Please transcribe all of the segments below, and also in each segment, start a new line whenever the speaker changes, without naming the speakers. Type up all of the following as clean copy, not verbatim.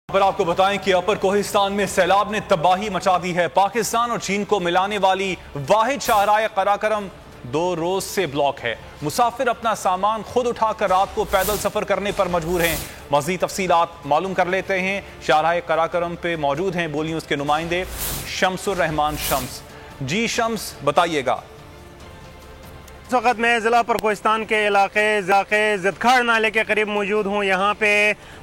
पर आपको बताएं कि अपर कोहिस्तान में सैलाब ने तबाही मचा दी है। पाकिस्तान और चीन को मिलाने वाली वाहिद शाहराह कराकरम 2 रोज से ब्लॉक है। मुसाफिर अपना सामान खुद उठाकर रात को पैदल सफर करने पर मजबूर हैं। मजीद तफसीलात मालूम कर लेते हैं। शाहराह कराकरम पे मौजूद हैं बोली उसके नुमाइंदे शम्सुर रहमान शम्स। जी शम्स, बताइएगा।
इस वक्त मैं ज़िला पर कोहिस्तान के इलाके ज़दखाड़ नाले के करीब मौजूद हूँ। यहाँ पे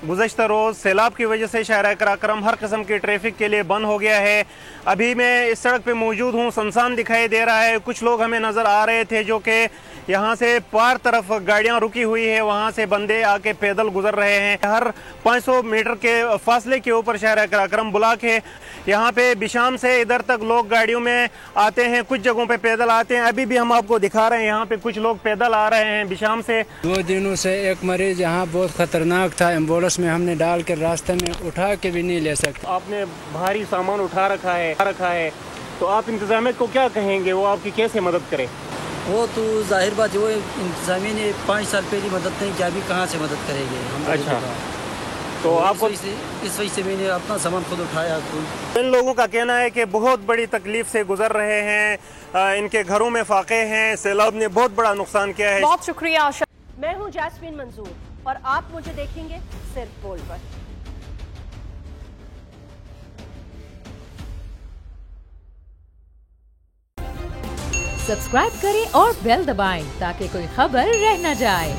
गुज़श्ता रोज़ सैलाब की वजह से शाहराह कराकरम हर किस्म की ट्रैफिक के लिए बंद हो गया है। अभी मैं इस सड़क पे मौजूद हूँ, सुनसान दिखाई दे रहा है। कुछ लोग हमें नज़र आ रहे थे जो कि यहाँ से पार तरफ गाड़ियाँ रुकी हुई है, वहाँ से बंदे आके पैदल गुजर रहे हैं। हर 500 मीटर के फासले के ऊपर शाहराह कराकरम ब्लॉक है। यहाँ पे बिशाम से इधर तक लोग गाड़ियों में आते हैं, कुछ जगहों पे पैदल आते हैं। अभी भी हम आपको दिखा रहे हैं, यहाँ पे कुछ लोग पैदल आ रहे हैं बिशाम से।
2 दिनों से एक मरीज यहाँ बहुत खतरनाक था, एम्बुलेंस में हमने डाल कर रास्ते में उठा के भी नहीं ले सकते।
आपने भारी सामान उठा रखा है तो आप इंतजामिया को क्या कहेंगे, वो आपकी कैसे मदद करे?
वो तो जाहिर बात है, वो इंतजामिया ने 5 साल पहले मदद नहीं किया, अभी कहाँ से मदद करेंगे हम।
अच्छा, तो आपको
इस वजह से मैंने अपना सामान खुद उठाया।
इन लोगों का कहना है कि बहुत बड़ी तकलीफ से गुजर रहे हैं, इनके घरों में फाके हैं, सैलाब ने बहुत बड़ा नुकसान किया है।
बहुत शुक्रिया आशा।
मैं हूं जैस्मीन मंजूर और आप मुझे देखेंगे सिर्फ बोल पर।
सब्सक्राइब करें और बेल दबाएं ताकि कोई खबर रह न जाए।